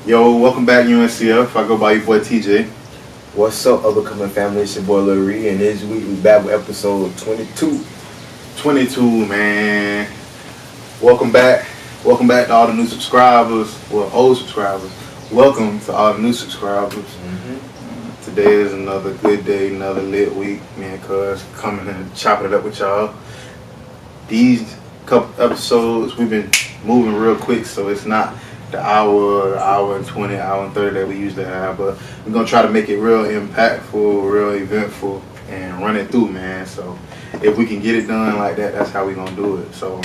Yo, welcome back UNCF. I go by your boy TJ. What's up, Overcoming Family? It's your boy Lil Ree, and this week we back with episode 22. 22, man. Welcome back. Welcome back to all the new subscribers. Well, old subscribers. Welcome to all the new subscribers. Today is another good day, another lit week. Me and Cuz coming and chopping it up with y'all. These couple episodes, we've been moving real quick, so it's not the hour and 20, hour and 30 that we usually have, but we're gonna try to make it real impactful, real eventful, and run it through, man. So if we can get it done like that, that's how we gonna do it. So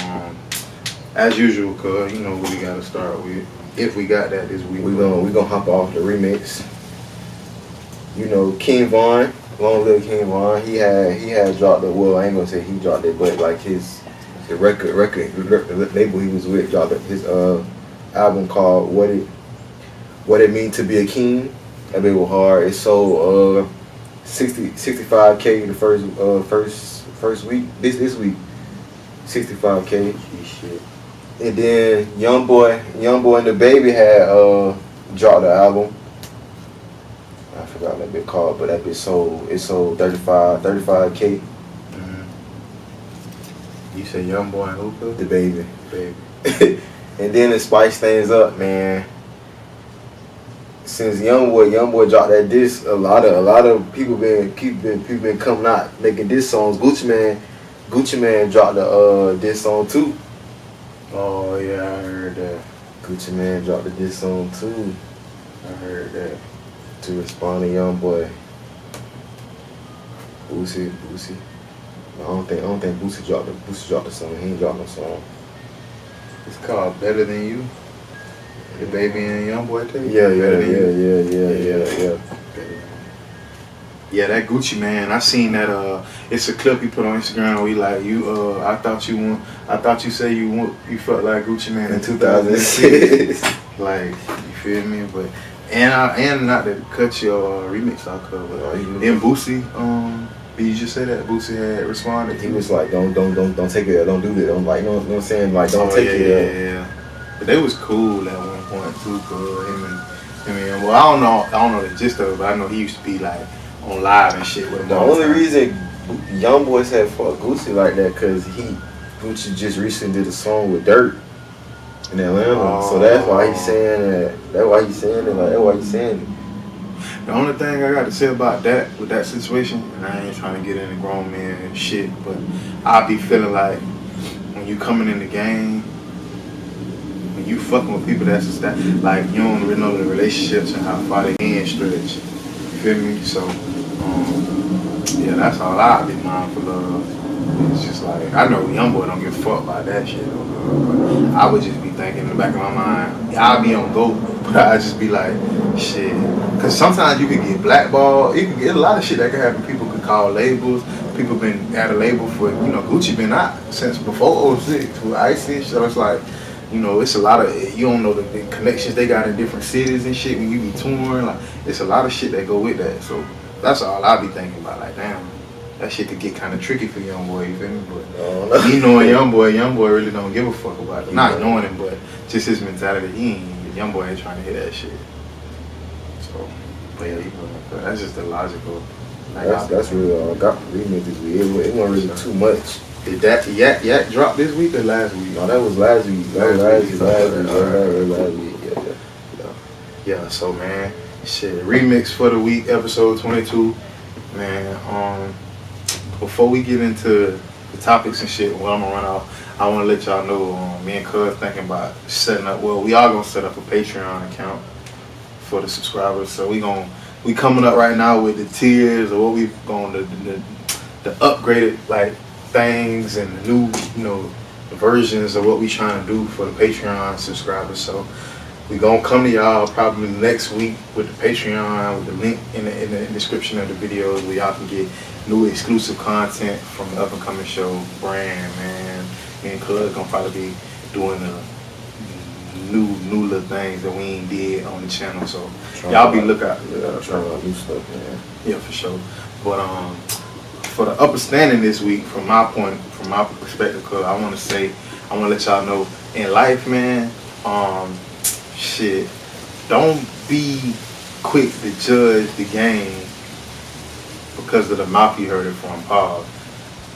as usual, cuz you know what we gotta start with. If we got that this week, we gonna hop off the remix. You know, King Von, long live King Von. He had dropped it. Well, I ain't gonna say he dropped it, but like his record label he was with dropped his album called What It Mean to Be a King. That bit was hard. It sold 65K the first week. This week 65K. shit. And then Young Boy and the Baby had dropped the album. I forgot what that bit called, but that bit sold 35K. You say Young Boy and who? Cuz? The Baby. Baby. And then to spice things up, man. Since Young Boy dropped that disc, a lot of people been coming out making diss songs. Gucci Man dropped the diss song too. Oh yeah, I heard that. Gucci Man dropped the diss song too. I heard that. To respond to Young Boy. Boosie. I don't think Boosie dropped the song. He ain't dropped no song. It's called Better Than You. The Baby and Young Boy tape. Yeah. Yeah, that Gucci Man. I seen that. It's a clip he put on Instagram where he like you. I thought you said you felt like Gucci Man in 2006. Like you feel me? But and not to cut your remix off cover. Then Boosie. Did you just say that Boosie had responded? He was like, don't take it. Don't do that. Don't like, you know what I'm saying? Like, don't take it. Yeah. But they was cool at one point too, cause him and well, I don't know the gist of it, but I know he used to be like on live and shit with him. The only reason Young Boy said fuck Gucci like that, cause Gucci just recently did a song with Dirt in Atlanta, so that's why he's saying that. That's why he's saying it. Like, that's why he's saying it. The only thing I got to say about that, with that situation, and I ain't trying to get into grown man shit, but I be feeling like when you coming in the game, when you fucking with people that's like you don't really know the relationships and how far they can stretch. You feel me? So, yeah, that's all I be mindful of. It's just like, I know Young Boy don't give a fuck about that shit, but I would just be thinking in the back of my mind, I'll be on go, but I just be like, shit. Because sometimes you can get blackballed. You can get a lot of shit that can happen. People could call labels. People been at a label for, Gucci been out since before '06 with ISIS. So it's like, it's a lot of, you don't know the connections they got in different cities and shit when you be touring. Like, it's a lot of shit that go with that. So that's all I be thinking about. Like, damn, that shit could get kind of tricky for Young Boy, you feel me? But he knowing Young Boy really don't give a fuck about it. Not knowing him, but just his mentality. Young Boy ain't trying to hear that shit. So, but yeah, that's just the logical. That's really all I got for remix this week. It wasn't really too much. Did that Yak drop this week or last week? No, that was last week. Last week. Yeah. So man, shit. Remix for the week, episode 22. Man, before we get into the topics and shit, what I'm gonna run off, I want to let y'all know. Me and Cuz thinking about setting up. Well, we are gonna set up a Patreon account for the subscribers. So we coming up right now with the tiers or what we going the upgraded like things and the new versions of what we trying to do for the Patreon subscribers. So we gonna come to y'all probably next week with the Patreon, with the link in the description of the videos where y'all can get new exclusive content from the up and coming show brand, man. Me and Cuz gonna probably be doing the new little things that we ain't did on the channel, so y'all be lookout. Trying out new stuff, man. Yeah, for sure. But for the upper standing this week, from my perspective, cause I want to let y'all know in life, man. Shit, don't be quick to judge the game because of the mouth you heard it from. Pause.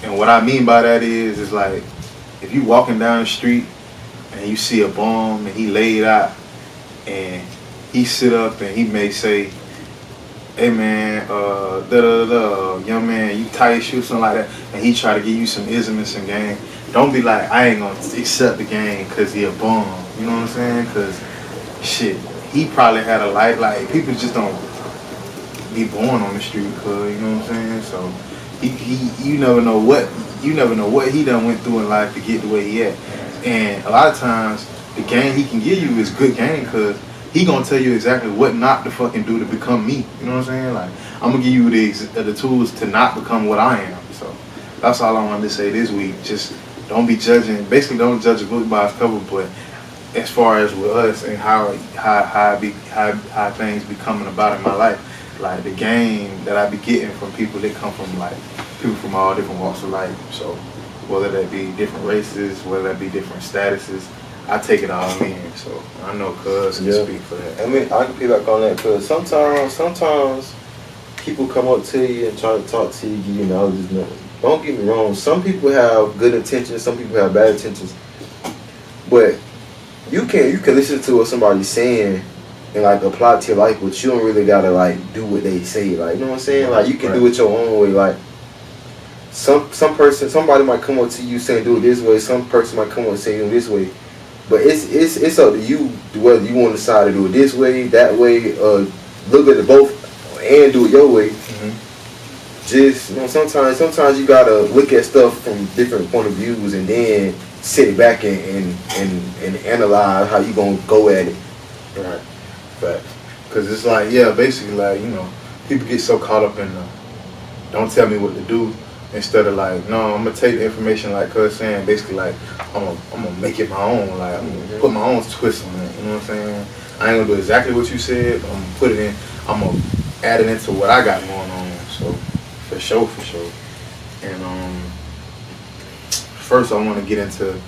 And what I mean by that is like if you walking down the street and you see a bum and he laid out and he sit up and he may say, "Hey man, young man, you tight shoe," something like that, and he try to give you some ism and some game. Don't be like, "I ain't gonna accept the game because he a bum." You know what I'm saying? Because shit, he probably had a life. Like people just don't be born on the street, cause you know what I'm saying. So you never know what he done went through in life to get the way he at. And a lot of times the game he can give you is good game, cause he gonna tell you exactly what not to fucking do to become me. You know what I'm saying? Like I'm gonna give you the tools to not become what I am. So that's all I wanted to say this week. Just don't be judging. Basically, don't judge a book by its cover. But as far as with us and how things be coming about in my life, like the game that I be getting from people that come from like people from all different walks of life. So whether that be different races, whether that be different statuses, I take it all in. So I know Cuz can speak for that. I mean, I can piggyback on that because sometimes people come up to you and try to talk to you, give you knowledge. Don't get me wrong. Some people have good intentions. Some people have bad intentions. But you can listen to what somebody's saying and like apply it to your life, but you don't really gotta like do what they say. Like you know what I'm saying? Like you can do it your own way. Like somebody might come up to you saying do it this way. Some person might come up and say do it this way. But it's up to you whether you want to decide to do it this way, that way, look at it both and do it your way. Mm-hmm. Just sometimes you gotta look at stuff from different point of views and then sit back and analyze how you gonna go at it. Right. But because it's like basically like people get so caught up in the don't tell me what to do. Instead of like, no, I'm gonna take the information like Cuz saying, basically like I'm gonna make it my own, like I'm gonna put my own twist on it. You know what I'm saying? I ain't gonna do exactly what you said, but I'm gonna put it in. I'm gonna add it into what I got going on. So for sure. And first I want to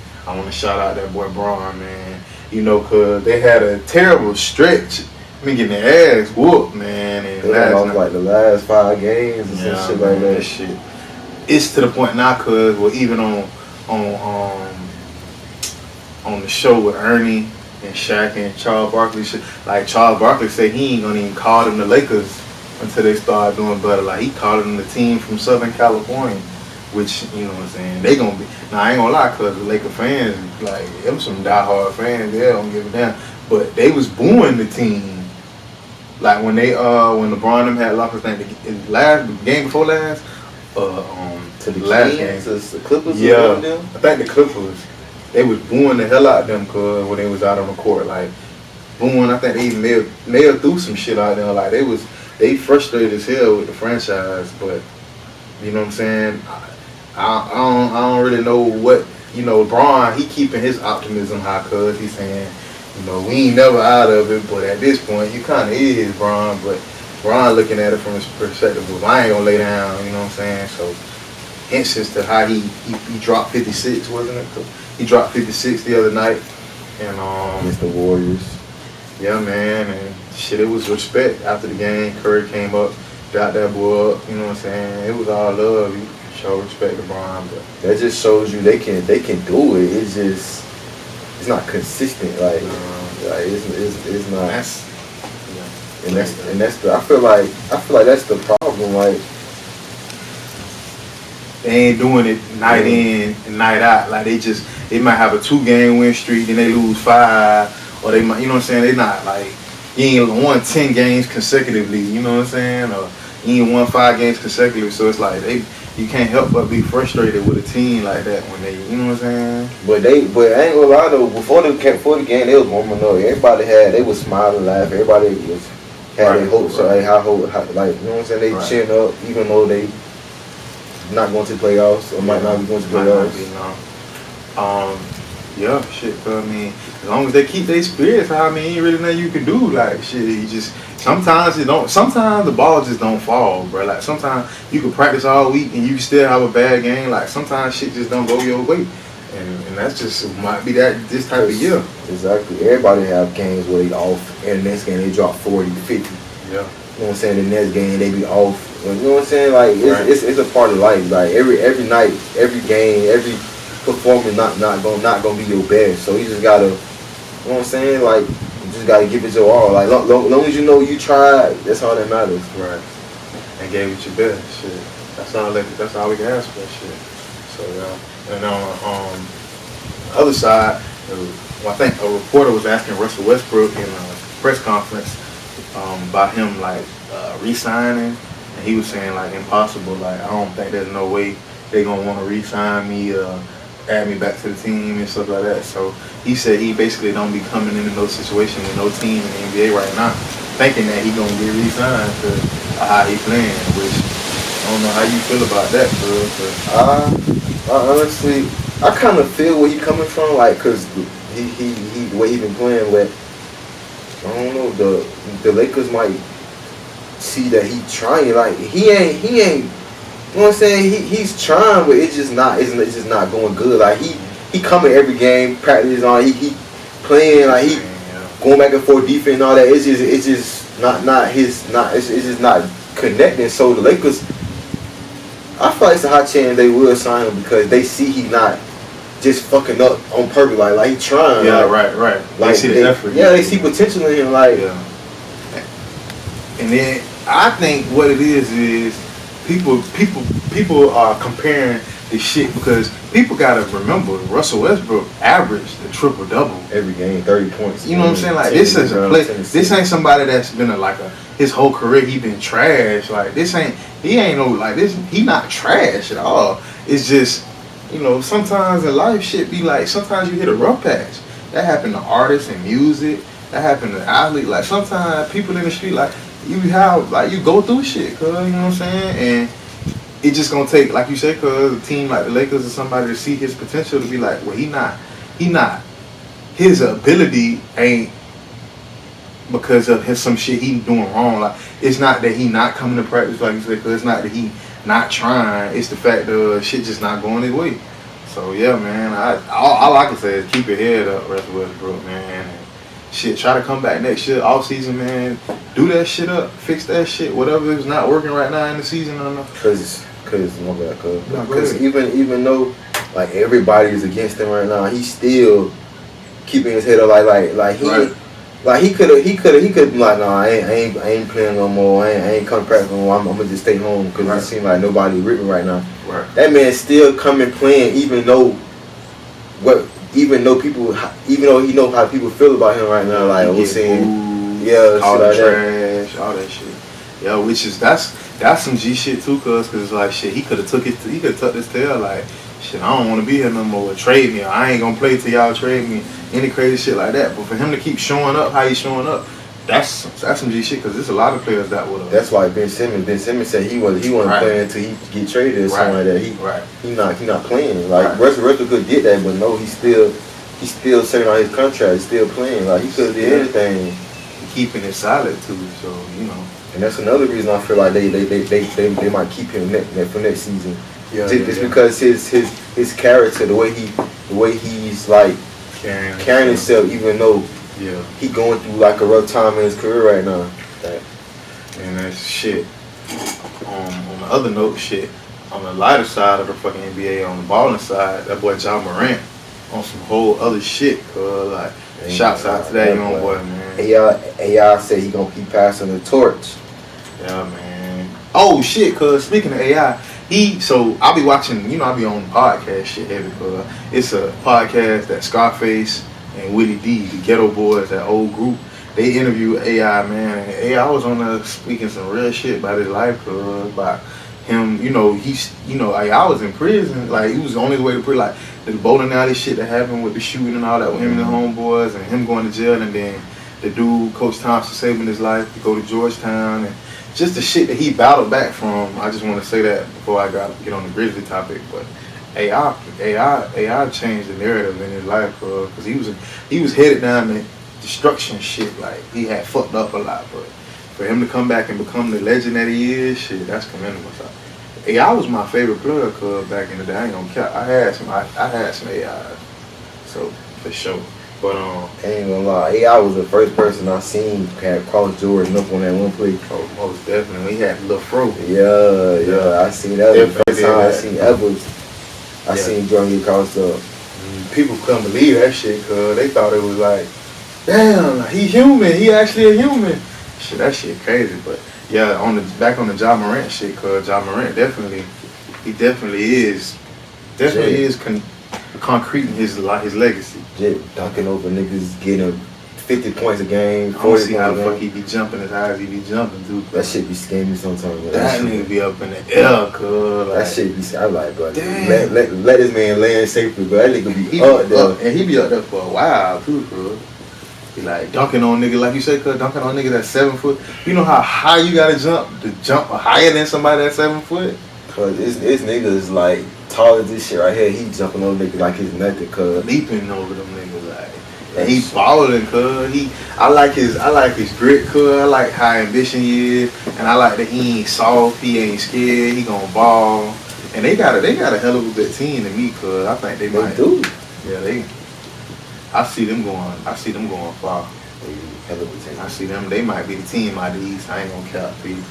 shout out that boy Braun, man. Cuz they had a terrible stretch. I mean, getting their ass whooped, man. And they lost like the last 5 games or some shit like that. Shit. It's to the point now, Cuz, well, even on the show with Ernie and Shaq and Charles Barkley, like Charles Barkley said he ain't gonna even call them the Lakers until they start doing better. Like he called them the team from Southern California, which you know what I'm saying. They gonna be. Now I ain't gonna lie, Cuz the Laker fans, like them some diehard fans, they don't give a damn. But they was booing the team. Like when LeBron them had lost, I think the game before last. To the last game, to the Clippers. Yeah, I think the Clippers. They was booing the hell out of them, cuz when they was out on the court, like booing. I think they even mailed through some shit out there. Like they frustrated as hell with the franchise, but you know what I'm saying. I don't really know what LeBron. He keeping his optimism high, cuz he's saying we ain't never out of it, but at this point you kind of is, Bron. But Bron looking at it from his perspective of I ain't gonna lay down, you know what I'm saying? So hence as to how he dropped 56, wasn't it? He dropped 56 the other night, and against the Warriors. Yeah, man, and shit, it was respect after the game. Curry came up, got that boy up, you know what I'm saying? It was all love. You show respect to Bron, but that just shows you they can do it. It's just not consistent. Like it's not. I feel like that's the problem. Like they ain't doing it night in and night out. Like they might have a 2-game win streak, then they lose 5, or they might, you know what I'm saying? They not like you ain't won 10 games consecutively. You know what I'm saying? Or you ain't won 5 games consecutively. So it's like you can't help but be frustrated with a team like that when they, you know what I'm saying? But I ain't gonna lie though. Before the game, they was warming up. They was smiling, laughing. Everybody had their hopes, like high hope, like you know what I'm saying. They cheering up, even though they not going to the playoffs or might not be going to the playoffs. Yeah, shit. I mean, as long as they keep their spirits high, I mean, ain't really nothing you can do. Like shit, you just sometimes the ball just don't fall, bro. Like sometimes you can practice all week and you can still have a bad game. Like sometimes shit just don't go your way, and that's just might be that this type of year. Exactly. Everybody have games where they off, and the next game they drop 40, 50. Yeah. You know what I'm saying? The next game they be off. You know what I'm saying? Like it's a part of life. Like every night, every game, every performance not gonna be your best. So you just gotta, you know what I'm saying? Like you just gotta give it your all. Like long as you know you tried, that's all that matters. Right. And gave it your best. Shit. That's all we can ask for. Shit. So yeah. And on the other side, I think a reporter was asking Russell Westbrook in a press conference about him like re-signing, and he was saying like impossible. Like I don't think there's no way they gonna want to re-sign me, add me back to the team and stuff like that. So he said he basically don't be coming into no situation with no team in the NBA right now, thinking that he gonna get re-signed to how he playing. Which I don't know how you feel about that, bro. Honestly, I kind of feel where he coming from, like, cause he the way he been playing with. I don't know, the Lakers might see that he trying. Like he ain't. You know what I'm saying? He's trying, but it's just not going good. Like he coming every game, practice on. He playing like he going back and forth defense and all that. It's just not connecting. So the Lakers, I feel like it's a high chance they will sign him because they see he not just fucking up on purpose. Like he trying. Yeah, like, right. Like they see the effort. Yeah, they see potential in him. Like yeah. And then I think what it is people are comparing the shit because people gotta remember Russell Westbrook averaged a triple double every game, 30 points. You know what I'm saying? Like this is a play. This ain't somebody that's been his whole career he been trash. Like he ain't no like this. He not trash at all. It's just sometimes in life shit be like sometimes you hit a rough patch. That happen to artists and music. That happen to athletes. Like sometimes people in the street like you go through shit, cause you know what I'm saying, and it just gonna take, like you said, cause a team like the Lakers or somebody to see his potential to be like, well, he not, his ability ain't because of some shit he doing wrong. Like it's not that he not coming to practice, like you said, cause it's not that he not trying. It's the fact that shit just not going his way. So yeah, man, all I can say is keep your head up, Russell Westbrook, man. And shit, try to come back next year, off season, man. Do that shit up, fix that shit, whatever is not working right now in the season. I don't know. Cause even though like everybody is against him right now, he's still keeping his head up. He could have been like, nah, I ain't playing no more. I ain't come to practice no more. I'm gonna just stay home because it seems like nobody ripping right now. Right. That man still coming playing, even though he know how people feel about him right now. Like we're saying, all the like trash, all that shit. Yeah, which is that's some G shit too, cause it's like shit. He could have tucked his tail like shit. I don't want to be here no more. Trade me. I ain't gonna play till y'all trade me. Any crazy shit like that. But for him to keep showing up how he's showing up, that's some G shit. Cause there's a lot of players that would. That's why Ben Simmons said he wasn't playing until he get traded or something like that. He not playing. Like Russell could get that, but no, he's still serving on his contract. He's still playing. Like he could have did anything. Keeping it solid too. So And that's another reason I feel like they might keep him for next season. Just because his character, the way he's like carrying himself, even though he going through like a rough time in his career right now. And that's shit. On the other note, shit. On the lighter side of the fucking NBA, on the balling side, that boy John Morant on some whole other shit. Cause like, shouts out to that young boy, man. AI said he passing the torch. Yeah, man. Oh shit, cause speaking of AI, I'll be watching, I'll be on podcast shit heavy, cause it's a podcast that Scarface and Willie D, the Ghetto Boys, that old group, they interview AI, man. And AI was on there speaking some real shit about his life, about him, AI was in prison, like he was the only way to put like the bowling alley shit that happened with the shooting and all that with him and the homeboys and him going to jail, and then the dude, Coach Thompson, saving his life to go to Georgetown, and just the shit that he battled back from. I just want to say that before I get on the Grizzly topic, but AI changed the narrative in his life, because he was headed down the destruction shit. Like he had fucked up a lot, but for him to come back and become the legend that he is, shit, that's commendable. So, AI was my favorite player, cause back in the day, I ain't gonna care. I had some AI, so for sure. But ain't gonna lie, AI was the first person I seen had cross Jordan up on that one play. oh, most definitely, he had Lil Fro. Yeah, I seen that. Was the first time I seen ever. I seen Jordan get crossed up. People couldn't believe that shit because they thought it was like, damn, like, he human. He actually a human. Shit, that shit crazy. But yeah, back on the Ja Morant shit, cause Ja Morant definitely is concreting his legacy. Jit dunking over niggas, getting 50 points a game. 40 I don't see how points the a fuck he be jumping as high as he be jumping, dude. That shit be scaring me sometimes. Man. That nigga be up in the air, cuz. That shit be. I like, bro. Damn. Let this man land safely, bro. That nigga be up there. And he be up there for a while, too, cuz. He like dunking on niggas, like you said, cuz, dunking on niggas that's 7 foot. You know how high you gotta jump to jump higher than somebody that's 7 foot? Cuz this nigga is like tall as this shit right here. He jumping on niggas like it's nothing, cuz. Leaping over them niggas, like. And he balling, cuz. I like his grit, cuz. I like how ambition he is, and I like that he ain't soft, he ain't scared, he gonna ball. And they got a hell of a good team to me, cuz. I think they might do. Yeah, I see them going far. Hell of a team. I see them. They might be the team out of the East. I ain't gonna cap for you,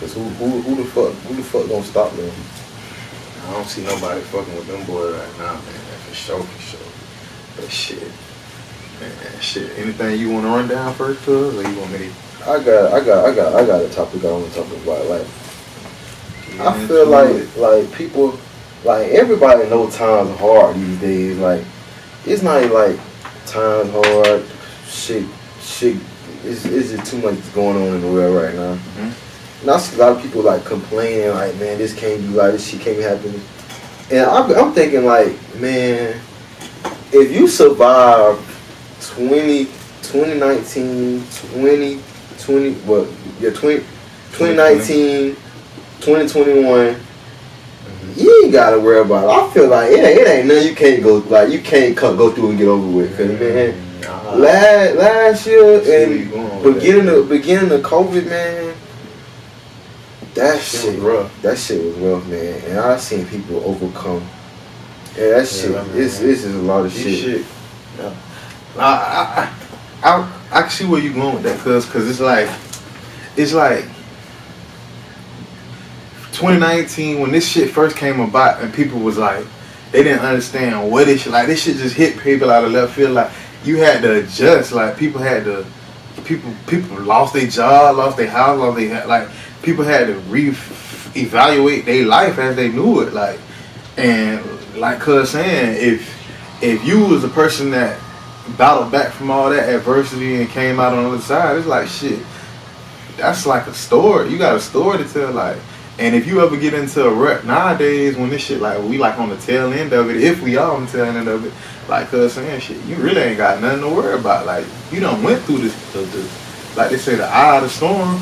cause who the fuck gonna stop them? I don't see nobody fucking with them boys right now, man. For sure. But shit. Man, shit. Anything you want to run down first, cuz, or you want me to? I got a topic I want to talk about. Like, I feel like people, like everybody know times hard these days. Like, it's not like times hard. Shit. It's just too much going on in the world right now. Mm-hmm. And I see a lot of people like complaining, like, man, this can't be like this shit can't be happening. And I'm thinking like, man, if you survive 2019, 2019, 2021, you ain't gotta worry about it. I feel like it ain't nothing you can't go through and get over with. Cause man, last year and beginning of COVID, man, that shit was rough, man. And I seen people overcome. Yeah, that shit. This is a lot of shit. Yeah. I can see where you going with that, cause it's like 2019 when this shit first came about and people was like, they didn't understand what this shit like. This shit just hit people out of left field. Like, you had to adjust. Like, people lost their job, lost their house, like, people had to evaluate their life as they knew it. Like, and like cuz saying, if you was a person that battled back from all that adversity and came out on the other side, it's like, shit, that's like a story. You got a story to tell, like. And if you ever get into a rut nowadays, when this shit, like, we like on the tail end of it, if we are on the tail end of it, like, cuz saying, shit, you really ain't got nothing to worry about. Like, you done went through this, like they say, the eye of the storm.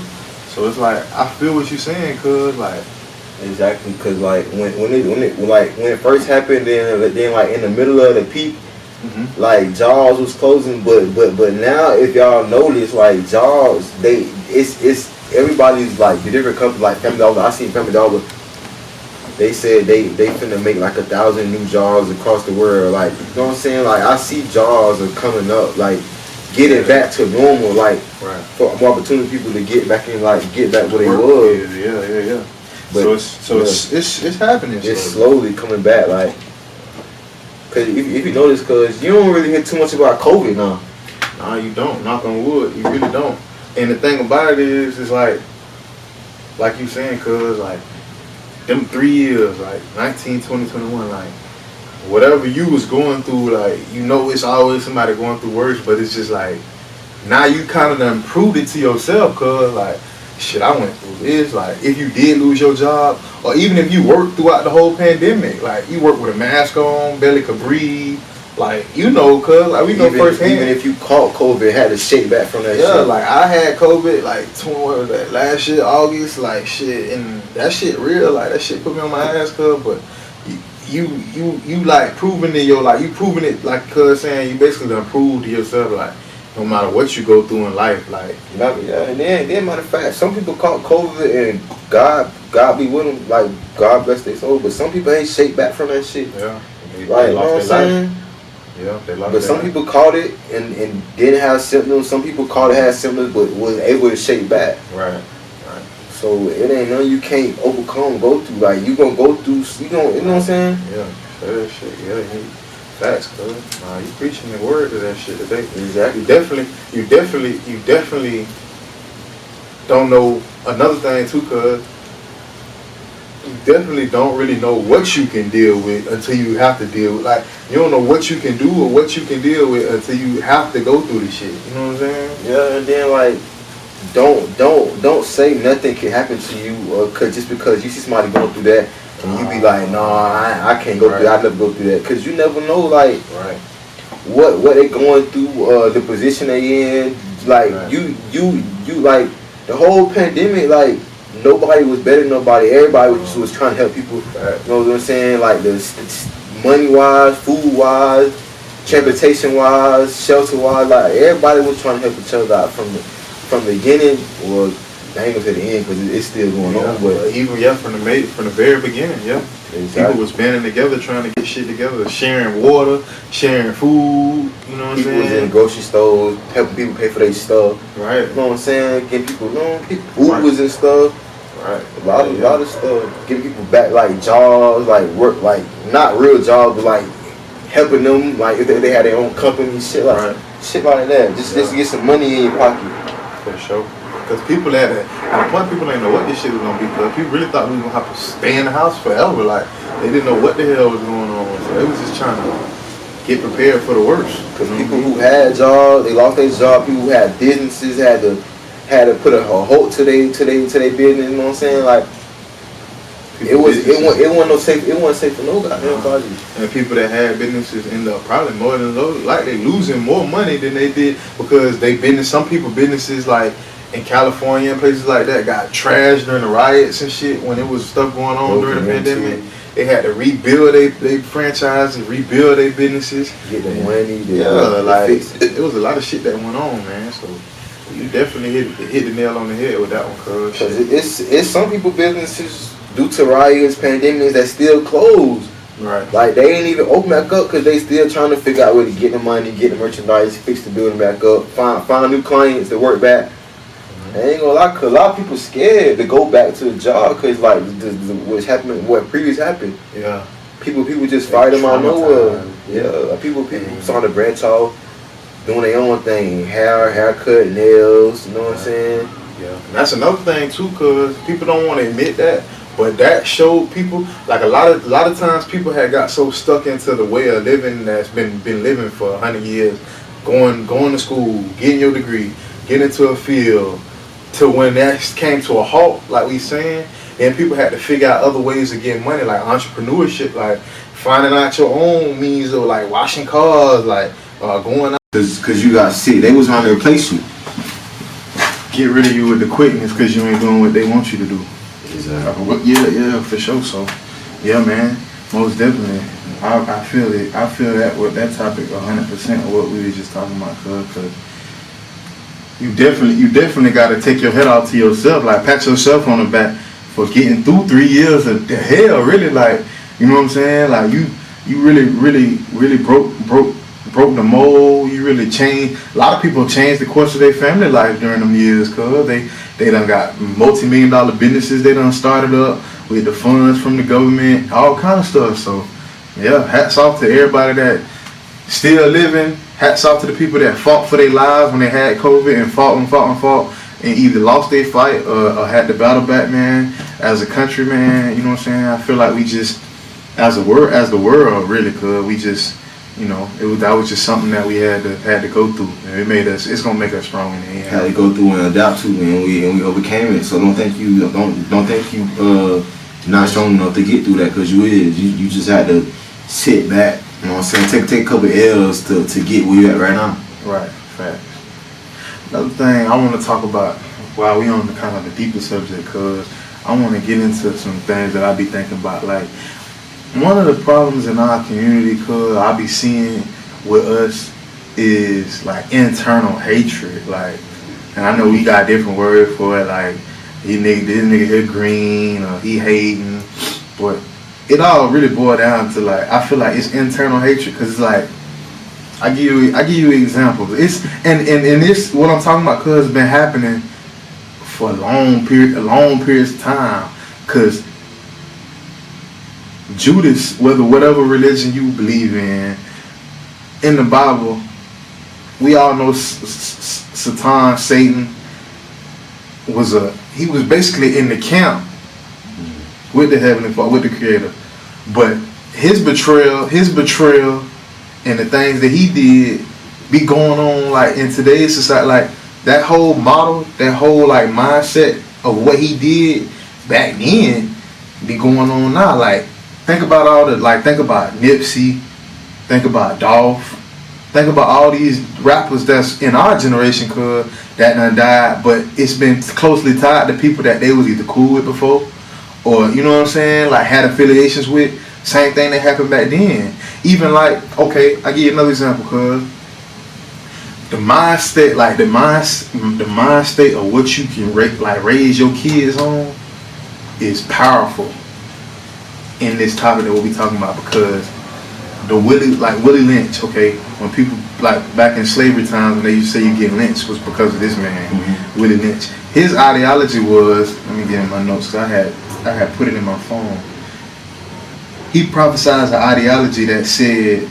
So it's like, I feel what you're saying, cuz, like. Exactly, cause like when it first happened, then like in the middle of the peak, like Jaws was closing, but now if y'all notice, like Jaws, it's everybody's like the different companies, like Family Dollar. I seen Family Dollar. They said they finna make like 1,000 new Jaws across the world. Like, you know what I'm saying? Like, I see Jaws are coming up, like getting back to normal, like for more opportunity people to get back in, like get back where they was. Yeah. But it's happening. It's slowly coming back, like. Cause if you notice, cause you don't really hear too much about COVID now. Nah, you don't. Knock on wood, you really don't. And the thing about it is like you saying, cause like them 3 years, like 19, 20, 21, like whatever you was going through, like, you know, it's always somebody going through worse, but it's just like now you kind of done proved it to yourself, cause like, shit, I went through this. Like, if you did lose your job, or even if you worked throughout the whole pandemic, like, you worked with a mask on, barely could breathe, like, you know, cuz, like, we know firsthand. Even if you caught COVID, had to shake back from that shit. Yeah, like, I had COVID, like, last year, August, like, shit, and that shit real, like, that shit put me on my ass, cuz, but you like, proving it, you proving it, like, cuz saying, you basically done proved to yourself, like, no matter what you go through in life, like. Yeah, and then matter of fact, some people caught COVID and God be with them, like, God bless their soul, but some people ain't shake back from that shit. Yeah. Like, you know what I'm saying? Yeah, they lost. But some people caught it and didn't have symptoms. Some people caught it, had symptoms, but was able to shake back. Right. So it ain't nothing you can't overcome, go through. Like you gonna go through, you know what I'm saying? Yeah, that shit. Yeah, facts, cuz. You preaching the word to that shit today. Exactly. You definitely don't know another thing too, cuz. You definitely don't really know what you can deal with until you have to deal with. Like, you don't know what you can do or what you can deal with until you have to go through this shit. You know what I'm saying? Yeah, and then like, don't say nothing can happen to you, cause just because you see somebody going through that, and you be like, I can't go through that. I never go through that, cause you never know like what they going through, the position they in. Like you like the whole pandemic, like. Nobody was better than nobody. Everybody was trying to help people. You know what I'm saying? Like the money wise, food wise, transportation wise, shelter wise. Like everybody was trying to help each other out from the beginning. Well, I ain't gonna say the end because it's still going on. But even from the very beginning, exactly. People was banding together, trying to get shit together, sharing water, sharing food. You know what I'm saying? People was in grocery stores, helping people pay for their stuff. Right. You know what I'm saying? Getting people, food was and stuff. Right. A lot of stuff. Giving people back like jobs, like work, like not real jobs, but like helping them, like if they had their own company, shit like that. Just to get some money in your pocket. For sure. Because people at a point, people didn't know what this shit was gonna be. Because people really thought we was gonna have to stay in the house forever. Like they didn't know what the hell was going on. So they was just trying to get prepared for the worst. Because people who had jobs, they lost their job. People who had businesses had to put a halt to their business. You know what I'm saying? Like it wasn't safe for nobody. And people that had businesses end up probably more than like they losing more money than they did because some people businesses like in California and places like that got trashed during the riots and shit when it was stuff going on during the pandemic. They had to rebuild their franchises, rebuild their businesses, get the money. It was a lot of shit that went on, man. So you definitely hit the nail on the head with that one, cuz. It's some people businesses due to riots, pandemics that still closed. Right. Like they ain't even open back up because they still trying to figure out where to get the money, get the merchandise, fix the building back up, find new clients to work back. I ain't gonna lie, cause a lot of people scared to go back to the job cause like what's happening, what previous happened. Yeah. People just fired them out of nowhere. Yeah. Like people starting to branch off, doing their own thing, haircut, nails. You know what I'm saying? Yeah. And that's another thing too, cause people don't want to admit that, but that showed people like a lot of times people had got so stuck into the way of living that's been living for 100 years, going to school, getting your degree, getting into a field. To when that came to a halt, like we saying, and people had to figure out other ways of getting money, like entrepreneurship, like finding out your own means of like washing cars, like going out. Cause you got sick, they was trying to replace you. Get rid of you with the quickness, cause you ain't doing what they want you to do. Exactly. Yeah, for sure. So, yeah, man, most definitely. I feel it. I feel that with that topic 100% of what we were just talking about, cause. You definitely got to take your head out to yourself, like pat yourself on the back for getting through 3 years of the hell, really, like, you know what I'm saying? Like you really broke the mold. You really changed. A lot of people changed the course of their family life during them years, cause they done got multi-million-dollar businesses they done started up with the funds from the government, all kind of stuff. So yeah, hats off to everybody that still living. Hats off to the people that fought for their lives when they had COVID and fought and either lost their fight or had to battle back, man. As a country, man, you know what I'm saying? I feel like we just, as the world, really, cause we just, you know, that was just something that we had to go through. And it's gonna make us strong in the end. Had to go through and adapt to, and we overcame it. So don't think you not strong enough to get through that, cause you just had to sit back. You know what I'm saying? Take a couple L's to get where you at right now. Right, facts. Another thing I want to talk about while we on the kind of the deeper subject, cause I want to get into some things that I be thinking about. Like one of the problems in our community, cause I be seeing with us is like internal hatred. Like, and I know we got different words for it. Like this nigga here green or he hating, but it all really boiled down to like, I feel like it's internal hatred, because it's like I give you examples. It's and this what I'm talking about, cause it's been happening for a long periods of time. Cause Judas, whatever religion you believe in the Bible, we all know Satan he was basically in the camp with the Heavenly Father, with the Creator, but his betrayal and the things that he did be going on like in today's society, like that whole model, that whole like mindset of what he did back then be going on now. Like think about think about Nipsey, think about Dolph, think about all these rappers that's in our generation, cause that done died, but it's been closely tied to people that they was either cool with before, or you know what I'm saying, like had affiliations with. Same thing that happened back then. Even like, okay, I give you another example, cause the mindset, like the mind state of what you can raise your kids on is powerful in this topic that we'll be talking about, because the Willie Lynch, okay, when people like back in slavery times when they used to say you get lynched was because of this man, Willie Lynch. His ideology was, let me get in my notes, cause I had put it in my phone. He prophesied an ideology that said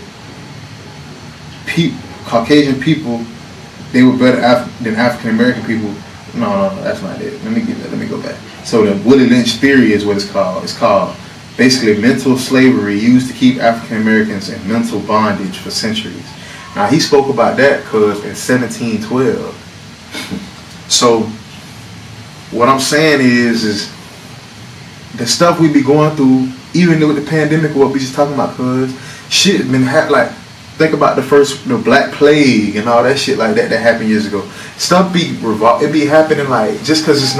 Caucasian people, they were better than African American people. No, that's not it. Let me go back. So the Willie Lynch theory is what it's called. It's called basically mental slavery used to keep African Americans in mental bondage for centuries. Now he spoke about that because in 1712. So what I'm saying is the stuff we be going through, even with the pandemic, what we just talking about, cause shit been like think about the Black Plague and all that shit like that happened years ago. Stuff it be happening like just cause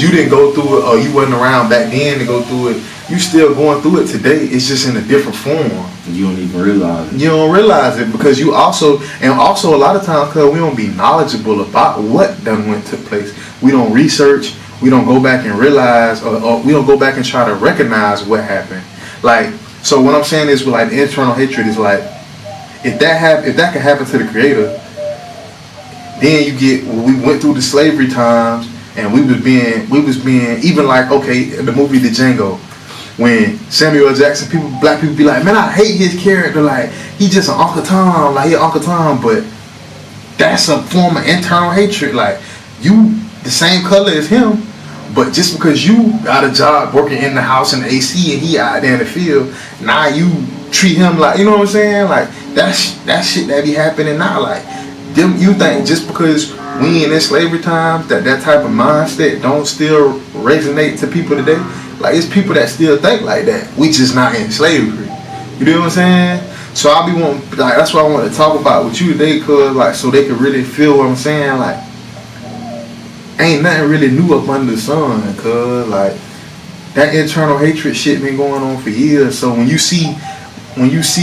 you didn't go through it or you wasn't around back then to go through it, you still going through it today. It's just in a different form. You don't even realize it. You don't realize it because you also a lot of times, cause we don't be knowledgeable about what took place. We don't research. We don't go back and realize, or we don't go back and try to recognize what happened. Like, so what I'm saying is, with like the internal hatred is like, if that could happen to the Creator, then you get, we went through the slavery times, and we was being even like, okay, the movie The Django, when Samuel L. Jackson, black people be like, man, I hate his character, like he just an Uncle Tom, like he Uncle Tom, but that's a form of internal hatred. Like you the same color as him, but just because you got a job working in the house in the AC and he out there in the field, now you treat him like, you know what I'm saying? Like that shit that be happening now. Like you think just because we in slavery times that type of mindset don't still resonate to people today? Like it's people that still think like that. We just not in slavery. You know what I'm saying? So I be wanting, like that's what I want to talk about with you today, cause like so they can really feel what I'm saying. Like ain't nothing really new up under the sun, cause like that internal hatred shit been going on for years. So when you see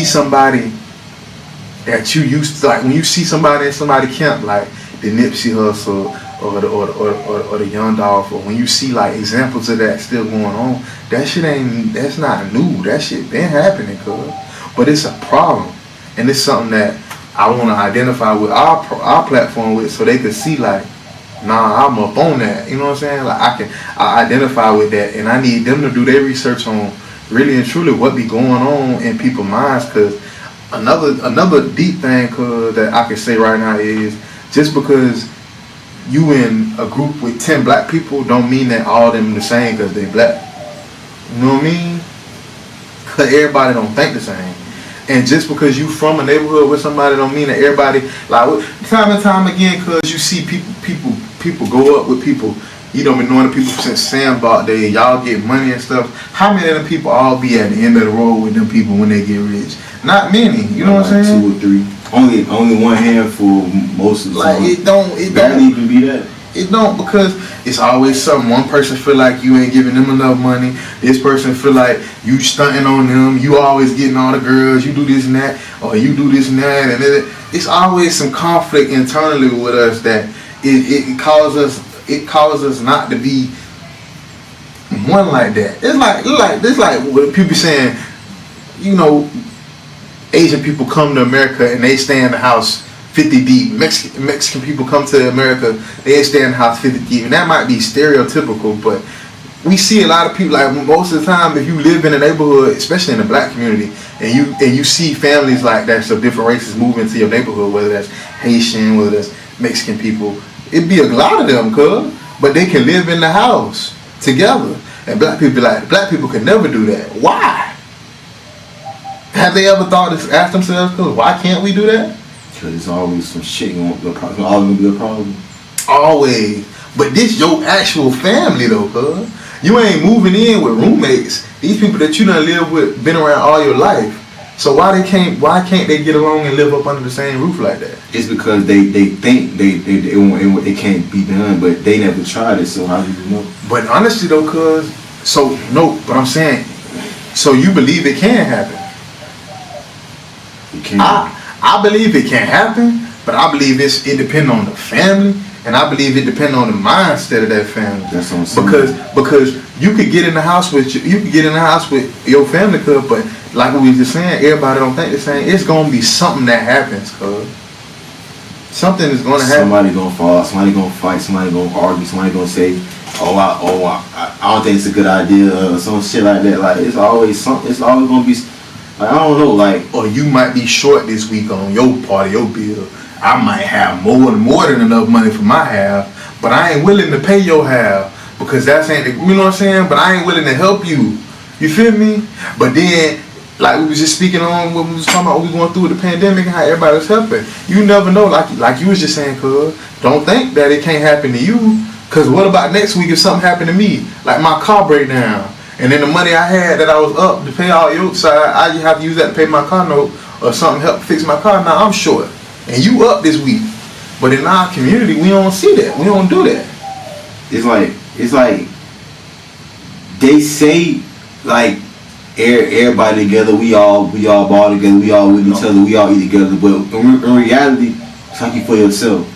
somebody that you used to, like when you see somebody in somebody camp like the Nipsey Hussle or the Young Dolph, or when you see like examples of that still going on, that's not new. That shit been happening, cuz. But it's a problem, and it's something that I want to identify with our platform with, so they could see like, nah, I'm up on that. You know what I'm saying? Like I identify with that, and I need them to do their research on really and truly what be going on in people's minds. Cause another deep thing, cause that I can say right now is just because you in a group with 10 black people don't mean that all of them the same cause they black. You know what I mean? Cause everybody don't think the same. And just because you from a neighborhood with somebody don't mean that everybody, like time and time again, cause you see people go up with people. You don't been knowing the people since Sandbox Day. Y'all get money and stuff. How many of them people all be at the end of the road with them people when they get rich? Not many. You know what I'm saying? 2 or 3. Only one handful most of the time. Like it don't even be that. It don't, because it's always something. One person feel like you ain't giving them enough money. This person feel like you stunting on them. You always getting all the girls. You do this and that, or you do this and that, and it's always some conflict internally with us that it causes us not to be one like that. It's like what people saying, you know, Asian people come to America and they stay in the house 50 deep. Mexican people come to America, they stay in the house 50 deep. And that might be stereotypical, but we see a lot of people, like most of the time, if you live in a neighborhood, especially in the black community, and you see families like that, so different races move into your neighborhood, whether that's Haitian, whether that's Mexican people, it'd be a lot of them, but they can live in the house together. And black people can never do that. Why? Have they ever asked themselves, why can't we do that? Because it's always some shit going to be a problem. Always gonna be a problem. Always. But this your actual family though, You ain't moving in with roommates. These people that you done live with, been around all your life. So why can't they get along and live up under the same roof like that? It's because they think it can't be done, but they never tried it, so how do you know? But honestly though, but I'm saying, so you believe it can happen? It can. I believe it can happen, but I believe it depends on the family, and I believe it depends on the mindset of that family. That's what I'm saying. Because you could get in the house with your family, but like we was just saying, everybody don't think the same. It's gonna be something that happens, Something is gonna happen. Somebody gonna fall. Somebody gonna fight. Somebody gonna argue. Somebody gonna say, I don't think it's a good idea, or some shit like that. Like it's always something. It's always gonna be. Like, I don't know, like, or you might be short this week on your part of your bill. I might have more than enough money for my half, but I ain't willing to pay your half because that's ain't, you know what I'm saying? But I ain't willing to help you. You feel me? But then, like we was just speaking on what we was talking about, what we going through with the pandemic and how everybody was helping. You never know, like you was just saying, don't think that it can't happen to you. Cause what about next week if something happened to me? Like my car break down. And then the money I had that I was up to pay all your side, I have to use that to pay my car note or something help fix my car. Now I'm short. And you up this week. But in our community, we don't see that. We don't do that. It's like they say like everybody together, we all ball together, we all with each other, we all eat together. But in reality, it's like you for yourself.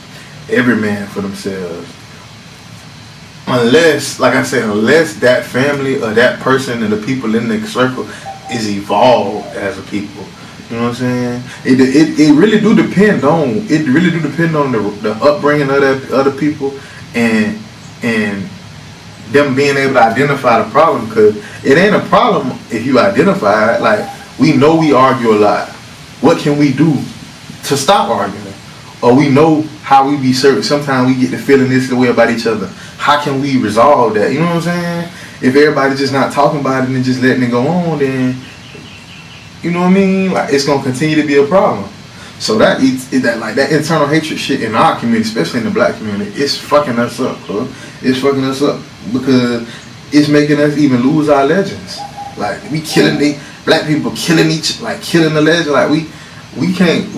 Every man for themselves. Unless that family or that person and the people in the circle is evolved as a people. You know what I'm saying? It really do depend on the upbringing of the other people and them being able to identify the problem, because it ain't a problem if you identify it. Like, we know we argue a lot. What can we do to stop arguing? Or we know how we be certain. Sometimes we get the feeling this way about each other. How can we resolve that? You know what I'm saying? If everybody's just not talking about it and just letting it go on, then you know what I mean? Like, it's gonna continue to be a problem. So that internal hatred shit in our community, especially in the black community, it's fucking us up, bro. It's fucking us up because it's making us even lose our legends. Like, we killing black people killing the legend. Like, we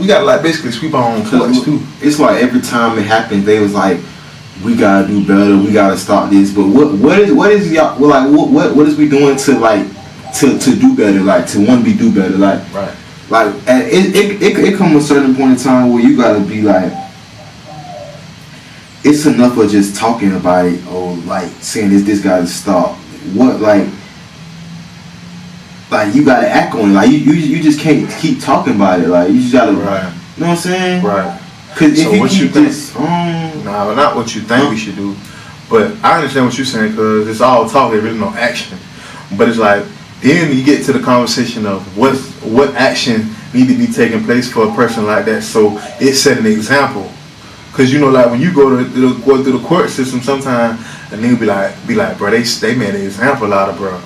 gotta like basically sweep our own porch too. It's like every time it happens, they was like, we gotta do better, we gotta stop this. But what is y'all like? What is we doing to like to do better? Like to want to do better? Like right. Like it comes a certain point in time where you gotta be like, it's enough of just talking about it or like saying this gotta stop. What like you gotta act on it. Like you just can't keep talking about it. Like you just gotta, right. You know what I'm saying? Right. Cause so if what you think? Just, no, not what you think we should do. But I understand what you're saying, because it's all talk. There's really no action. But it's like then you get to the conversation of what action need to be taking place for a person like that. So it set an example. Cause you know, like when you go through the court system, sometimes a nigga be like, bro, they made an example out of bro.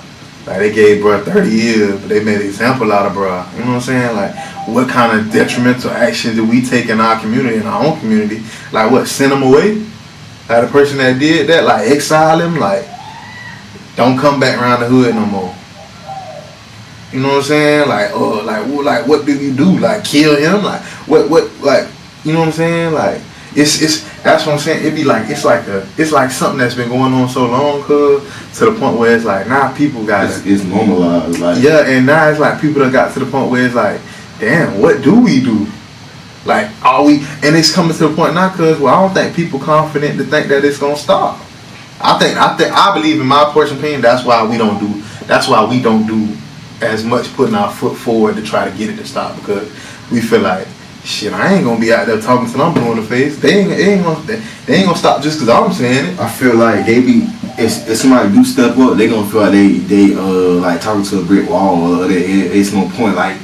Like they gave bro 30 years, but they made an example out of bro. You know what I'm saying? Like, what kind of detrimental action do we take in our community, in our own community? Like what, send them away? Like the person that did that, like exile him, like don't come back around the hood no more. You know what I'm saying? Like what do you do? Like kill him? Like what like, you know what I'm saying? Like it's that's what I'm saying. It be like it's like something that's been going on so long, cuz to the point where it's like now people got it's normalized. Like yeah, and now it's like people that got to the point where it's like, damn, what do we do? Like, are we? And it's coming to the point now, cuz I don't think people confident to think that it's gonna stop. I believe in my personal opinion. That's why we don't do as much putting our foot forward to try to get it to stop, because we feel like, shit, I ain't gonna be out there talking till I'm blue in the face. They ain't gonna stop just because I'm saying it. I feel like they be, if somebody do step up, they gonna feel like they like talking to a brick wall, or it's no point, like,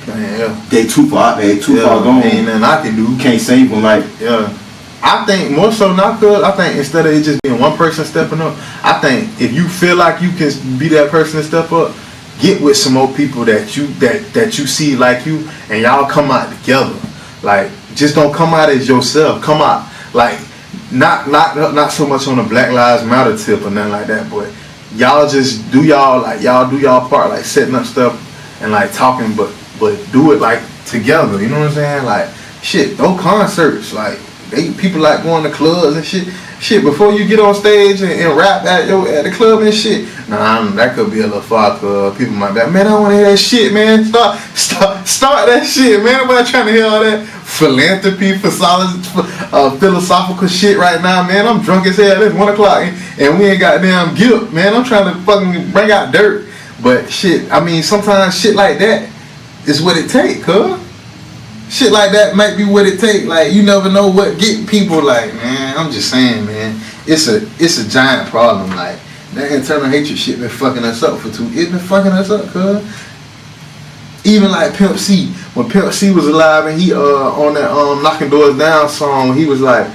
Man, they too far gone. Ain't nothing I can do. Can't save them, like. Yeah. I think more so not good. I think instead of it just being one person stepping up, I think if you feel like you can be that person to step up, get with some more people that you see like you, and y'all come out together. Like, just don't come out as yourself. Come out like not so much on the Black Lives Matter tip or nothing like that, but y'all just do y'all part, like setting up stuff and like talking, but do it like together. You know what I'm saying? Like, shit, those concerts, like. People like going to clubs and shit. Shit, before you get on stage and rap at the club and shit. Nah, that could be a little far, cause people might be like, man, I don't want to hear that shit, man. Start that shit, man. Nobody trying to hear all that philanthropy, philosophical shit right now, man. I'm drunk as hell. It's 1 o'clock and we ain't got damn guilt, man. I'm trying to fucking bring out dirt. But shit, I mean, sometimes shit like that is what it take, cuz. Shit like that might be what it take. Like, you never know what get people. Like, man, I'm just saying, man, it's a giant problem. Like, that internal hatred shit been fucking us up for two. It's been fucking us up, cuz. Even like Pimp C, when Pimp C was alive and he on that Knocking Doors Down song, he was like,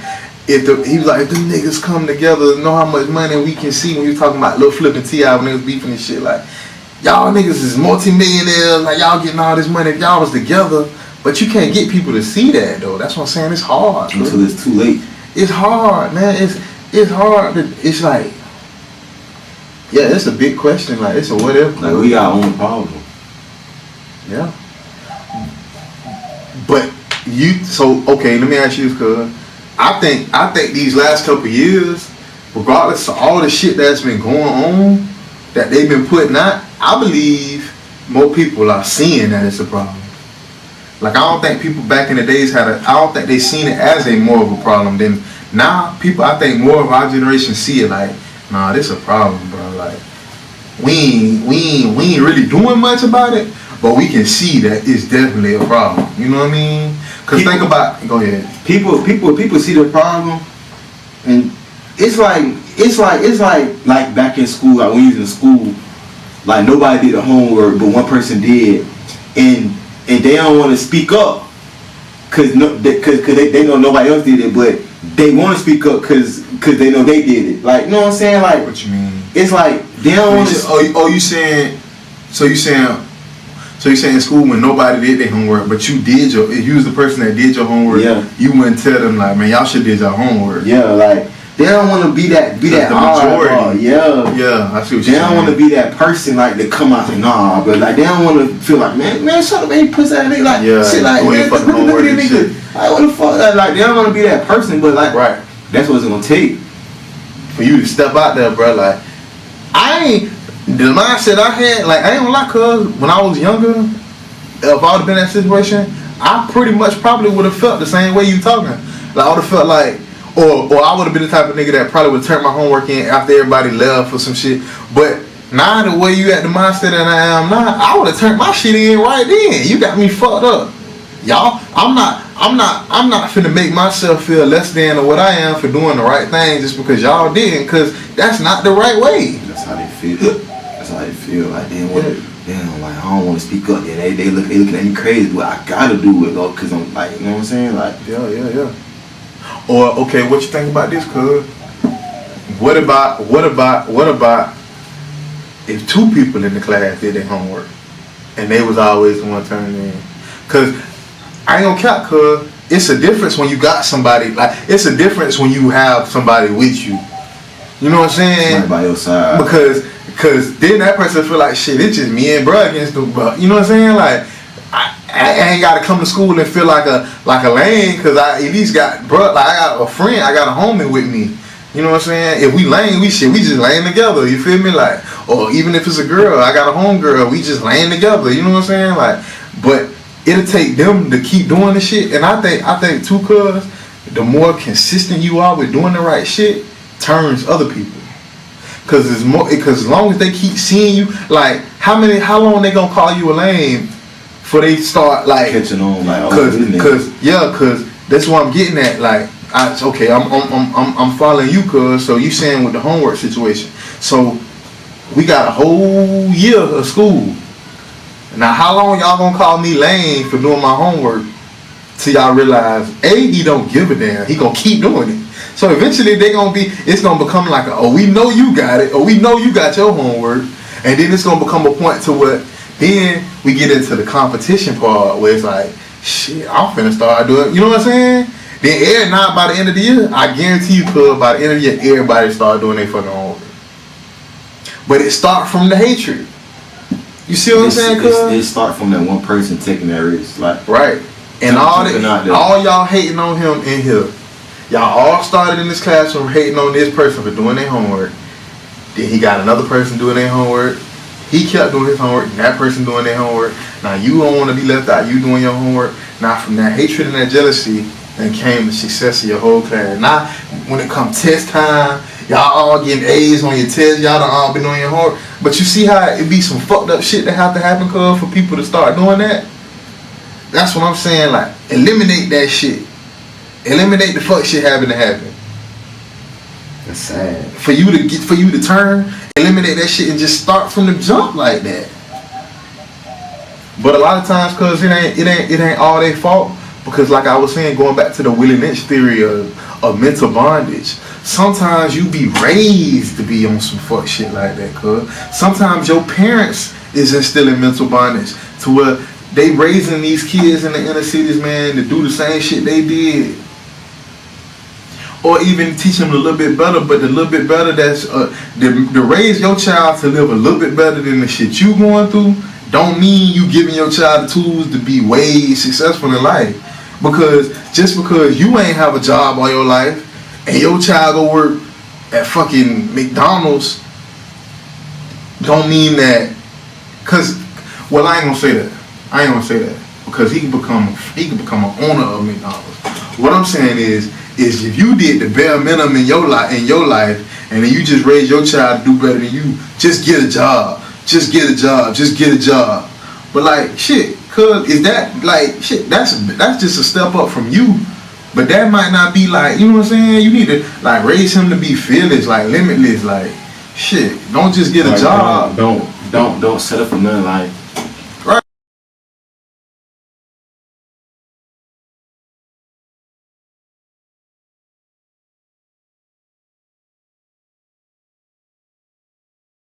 if them niggas come together, know how much money we can see. When he was talking about Lil Flip and T.I. when they was beefing and shit, like, y'all niggas is multi-millionaires, like y'all getting all this money if y'all was together. But you can't get people to see that, though. That's what I'm saying. It's hard. Until it's too late. It's hard, man. It's hard. It's like, yeah, it's a big question. Like, it's a what if. Like, we got our own problem. Yeah. But okay, let me ask you this, cuz. I think these last couple of years, regardless of all the shit that's been going on, that they've been putting out, I believe more people are seeing that it's a problem. Like, I don't think people back in the days I don't think they seen it as a more of a problem. Than now, people, I think more of our generation see it like, nah, this a problem, bro. Like, we ain't really doing much about it, but we can see that it's definitely a problem. You know what I mean? Cause think about, go ahead. People see the problem, and it's like back in school, like when you was in school, like nobody did the homework, but one person did, and they don't want to speak up because they know nobody else did it, but they want to speak up because they know they did it. Like, you know what I'm saying? Like, what you mean? It's like they don't want to. You saying in school when nobody did their homework, but you was the person that did your homework. Yeah. You wouldn't tell them like, man, y'all should did your homework. Yeah, like. They don't want to be that majority. Yeah, I see what you're saying. They don't want to be that person like to come out and nah, but like they don't want to feel like man, shut up, man, pussy ass nigga, like shit, like man, look at this nigga. Like what the fuck? Like they don't want to be that person, but like right, that's what it's gonna take for you to step out there, bro. Like the mindset I had, like I ain't gonna lie, cuz when I was younger, if I would have been in that situation, I pretty much probably would have felt the same way you talking. Like I would have felt like. Or I would have been the type of nigga that probably would turn my homework in after everybody left or some shit. But now the way you at the mindset that I am now, I would have turned my shit in right then. You got me fucked up. Y'all, I'm not finna make myself feel less than or what I am for doing the right thing just because y'all didn't, cause that's not the right way. That's how they feel. Like they want like I don't want to speak up. Yeah, they looking at me crazy, but I gotta do it though, cause I'm like, you know what I'm saying? Like yeah. Or okay, what you think about this, cuz? What about if two people in the class did their homework and they was always the one turning in? Cause I ain't gonna cap, cuz it's a difference when you got somebody, like it's a difference when you have somebody with you. You know what I'm saying? Somebody by your side. Because then that person feel like shit, it's just me and bro against the bro. You know what I'm saying? Like I ain't gotta come to school and feel like a lame, cause I at least got bro, like I got a friend, I got a homie with me. You know what I'm saying? If we lame, we just laying together. You feel me? Like, or even if it's a girl, I got a homegirl, we just laying together. You know what I'm saying? Like, but it'll take them to keep doing the shit, and I think too, cuz the more consistent you are with doing the right shit, turns other people. Cause as long as they keep seeing you, like How long they gonna call you a lame before they start like catching on like cause that's what I'm getting at. Like I'm following you, cause so you saying with the homework situation. So we got a whole year of school. Now how long y'all gonna call me lame for doing my homework till y'all realize he don't give a damn. He gonna keep doing it. So eventually it's gonna become like we know you got it, or we know you got your homework, and then it's gonna become a point to what then we get into the competition part where it's like, shit, I'm finna start doing, you know what I'm saying? Then by the end of the year, I guarantee you, cuz by the end of the year, everybody start doing their fucking homework. But it start from the hatred. You see what I'm saying, cuz? It start from that one person taking that risk, like right. And all y'all hating on him in here. Y'all all started in this classroom hating on this person for doing their homework. Then he got another person doing their homework. He kept doing his homework, and that person doing their homework. Now you don't want to be left out. You doing your homework. Now from that hatred and that jealousy, then came the success of your whole class. Now when it comes test time, y'all all getting A's on your test. Y'all done all been doing your homework. But you see how it be some fucked up shit that have to happen, cuz, for people to start doing that. That's what I'm saying. Like, eliminate that shit. Eliminate the fuck shit having to happen. That's sad. For you to turn, eliminate that shit and just start from the jump like that. But a lot of times, cuz it ain't all their fault. Because like I was saying, going back to the Willie Lynch theory of mental bondage, sometimes you be raised to be on some fuck shit like that, cuz. Sometimes your parents is instilling mental bondage to where they raising these kids in the inner cities, man, to do the same shit they did. Or even teach them a little bit better, but the little bit better that's to raise your child to live a little bit better than the shit you going through don't mean you giving your child the tools to be way successful in life. Because just because you ain't have a job all your life and your child go work at fucking McDonald's don't mean that. Cause I ain't gonna say that because he can become an owner of McDonald's. What I'm saying is if you did the bare minimum in your life and then you just raise your child to do better than you, just get a job. But like shit, cuz is that like shit, that's just a step up from you. But that might not be like, you know what I'm saying? You need to like raise him to be fearless, like limitless, like shit. Don't just get a job. Don't settle for nothing. Like